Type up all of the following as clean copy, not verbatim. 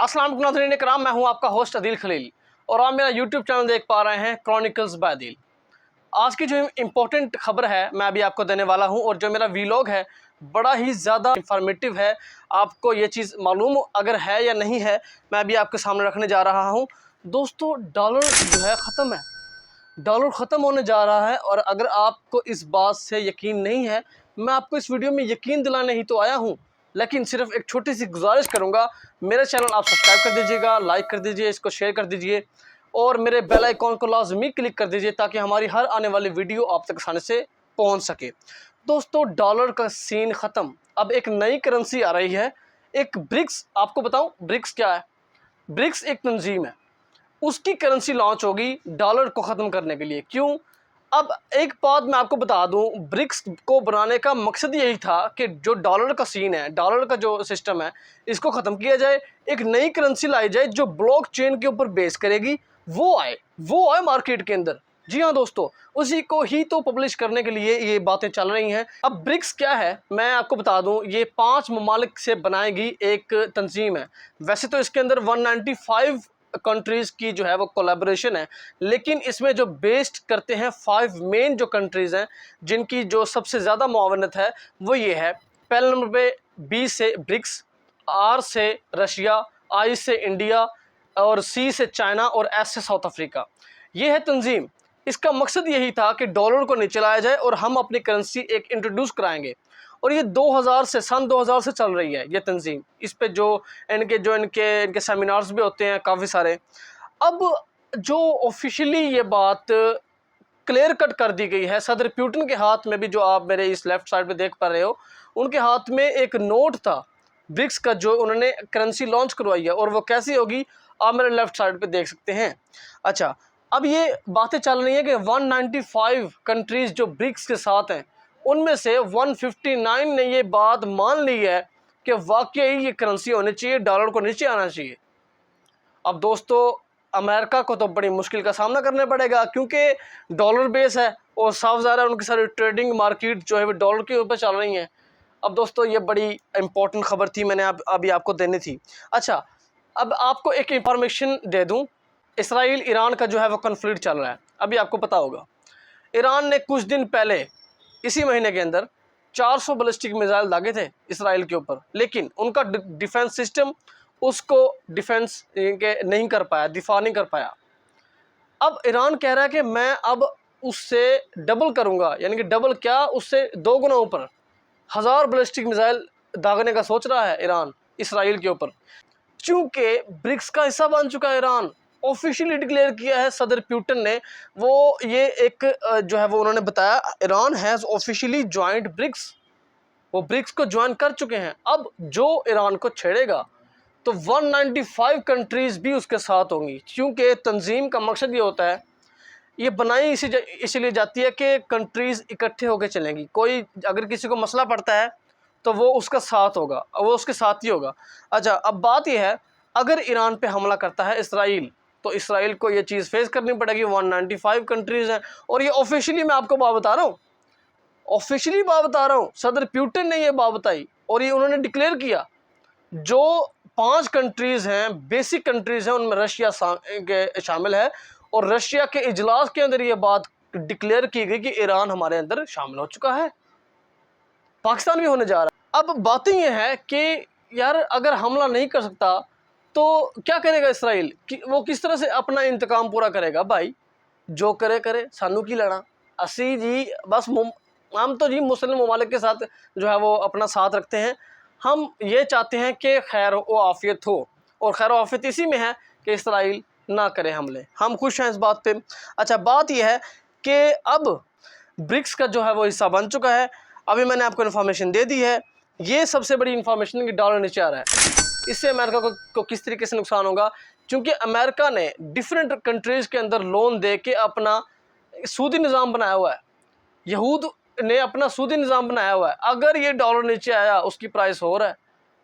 अस्सलाम वालेकुम नाज़रीन इकराम, मैं हूं आपका होस्ट अदील खलील और आप मेरा यूट्यूब चैनल देख पा रहे हैं क्रॉनिकल्स बाय अदील। आज की जो इम्पोर्टेंट खबर है मैं अभी आपको देने वाला हूं और जो मेरा वीलॉग है बड़ा ही ज़्यादा इंफॉर्मेटिव है। आपको ये चीज़ मालूम अगर है या नहीं है मैं अभी आपके सामने रखने जा रहा हूँ। दोस्तों, डॉलर जो है ख़त्म है, डॉलर ख़त्म होने जा रहा है और अगर आपको इस बात से यकीन नहीं है, मैं आपको इस वीडियो में यकीन दिलाने ही तो आया हूँ। लेकिन सिर्फ एक छोटी सी गुजारिश करूँगा, मेरा चैनल आप सब्सक्राइब कर दीजिएगा, लाइक कर दीजिए, इसको शेयर कर दीजिए और मेरे बेल आइकॉन को लाजमी क्लिक कर दीजिए ताकि हमारी हर आने वाली वीडियो आप तक आसानी से पहुँच सके। दोस्तों, डॉलर का सीन ख़त्म, अब एक नई करेंसी आ रही है, एक ब्रिक्स। आपको बताऊँ ब्रिक्स क्या है? ब्रिक्स एक तंजीम है, उसकी करेंसी लॉन्च होगी डॉलर को ख़त्म करने के लिए। क्यों? अब एक बात मैं आपको बता दूं, ब्रिक्स को बनाने का मकसद यही था कि जो डॉलर का सीन है, डॉलर का जो सिस्टम है, इसको ख़त्म किया जाए, एक नई करेंसी लाई जाए जो ब्लॉकचेन के ऊपर बेस करेगी, वो आए मार्केट के अंदर। जी हाँ दोस्तों, उसी को ही तो पब्लिश करने के लिए ये बातें चल रही हैं। अब ब्रिक्स क्या है मैं आपको बता दूं, ये 5 ममालिक से बनाएगी एक तंजीम है। वैसे तो इसके अंदर 195 कंट्रीज़ की जो है वो कोलैबोरेशन है, लेकिन इसमें जो बेस्ड करते हैं 5 मेन जो कंट्रीज़ हैं जिनकी जो सबसे ज़्यादा मुआवनत है वो ये है। पहले नंबर पे बी से ब्रिक्स, आर से रशिया, आई से इंडिया और सी से चाइना और एस से साउथ अफ्रीका। ये है तंजीम। इसका मकसद यही था कि डॉलर को नीचे लाया जाए और हम अपनी करेंसी एक इंट्रोड्यूस कराएंगे और ये 2000 से सन 2000 से चल रही है ये तंजीम। इस पे जो इनके सेमिनार्स भी होते हैं काफ़ी सारे। अब जो ऑफिशियली ये बात क्लियर कट कर दी गई है, सदर पुतिन के हाथ में भी, जो आप मेरे इस लेफ्ट साइड पे देख पा रहे हो, उनके हाथ में एक नोट था ब्रिक्स का जो उन्होंने करेंसी लॉन्च करवाई है और वो कैसी होगी आप मेरे लेफ्ट साइड पे देख सकते हैं। अच्छा, अब ये बातें चल रही हैं कि 195 कंट्रीज़ जो ब्रिक्स के साथ हैं उनमें से 159 ने ये बात मान ली है कि वाकई ये करेंसी होनी चाहिए, डॉलर को नीचे आना चाहिए। अब दोस्तों, अमेरिका को तो बड़ी मुश्किल का सामना करना पड़ेगा क्योंकि डॉलर बेस है और साफ ज़ाहिर है उनकी सारी ट्रेडिंग मार्केट जो है वो डॉलर के ऊपर चल रही हैं। अब दोस्तों, ये बड़ी इंपॉर्टेंट खबर थी, मैंने अभी आपको देनी थी। अच्छा, अब आपको एक इंफॉर्मेशन दे दूं, इसराइल ईरान का जो है वो कन्फ्लिक्ट चल रहा है। अभी आपको पता होगा ईरान ने कुछ दिन पहले इसी महीने के अंदर 400 बैलिस्टिक मिसाइल दागे थे इसराइल के ऊपर, लेकिन उनका डिफेंस सिस्टम उसको डिफेंस नहीं कर पाया, दिफा नहीं कर पाया। अब ईरान कह रहा है कि मैं अब उससे डबल करूंगा, यानी कि डबल क्या, उससे 2 गुना ऊपर 1000 बैलिस्टिक मिसाइल दागने का सोच रहा है ईरान इसराइल के ऊपर। चूंकि ब्रिक्स का हिस्सा बन चुका है ईरान, ऑफिशियली डिक्लेयर किया है सदर पुतिन ने। वो ये एक जो है वो उन्होंने बताया, Iran has officially joined BRICS, वो ब्रिक्स को ज्वाइन कर चुके हैं। अब जो ईरान को छेड़ेगा तो 195 कंट्रीज़ भी उसके साथ होंगी, क्योंकि तंजीम का मकसद ये होता है, ये बनाई इसीलिए जाती है कि कंट्रीज़ इकट्ठे होकर चलेंगी। कोई अगर किसी को मसला पड़ता है तो वो उसका साथ होगा, वो उसके साथ ही होगा। अच्छा, अब बात यह है, अगर ईरान पे हमला करता है इसराइल तो इसराइल को ये चीज़ फेस करनी पड़ेगी। 195 कंट्रीज़ हैं और ये ऑफिशियली मैं आपको बात बता रहा हूँ, ऑफिशियली बात बता रहा हूँ, सदर पुतिन ने ये बात बताई और ये उन्होंने डिक्लेयर किया। जो 5 कंट्रीज़ हैं, बेसिक कंट्रीज़ हैं, उनमें रशिया शामिल है और रशिया के इजलास के अंदर ये बात डिक्लेयर की गई कि ईरान हमारे अंदर शामिल हो चुका है, पाकिस्तान भी होने जा रहा है। अब बातें ये है कि यार अगर हमला नहीं कर सकता तो क्या करेगा इसराइल, कि वो किस तरह से अपना इंतकाम पूरा करेगा? भाई जो करे करे, सानू की लड़ा, असी जी बस हम तो जी मुस्लिम ममालिक के साथ जो है वो अपना साथ रखते हैं। हम ये चाहते हैं कि खैर व आफियत हो और खैर व आफियत इसी में है कि इसराइल ना करे हमले, हम खुश हैं इस बात पे। अच्छा, बात यह है कि अब ब्रिक्स का जो है वो हिस्सा बन चुका है। अभी मैंने आपको इन्फॉर्मेशन दे दी है, ये सबसे बड़ी इन्फॉर्मेशन कि डॉलर नीचे आ रहा है। इससे अमेरिका को किस तरीके से नुकसान होगा, क्योंकि अमेरिका ने डिफरेंट कंट्रीज़ के अंदर लोन दे के अपना सूदी निज़ाम बनाया हुआ है। यहूद ने अपना सूदी निज़ाम बनाया हुआ है। अगर ये डॉलर नीचे आया, उसकी प्राइस हो रहा है,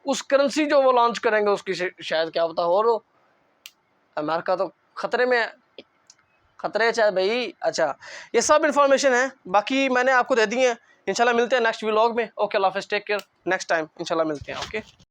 उस करेंसी जो वो लॉन्च करेंगे उसकी शायद क्या पता हो, अमेरिका तो ख़तरे में है, खतरे चाहे भाई। अच्छा, ये सब इन्फॉर्मेशन है, बाकी मैंने आपको दे दी है। इंशाल्लाह मिलते हैं नेक्स्ट व्लॉग में। ओके, अल्लाह हाफ़िज़, टेक केयर, नेक्स्ट टाइम इंशाल्लाह मिलते हैं। ओके।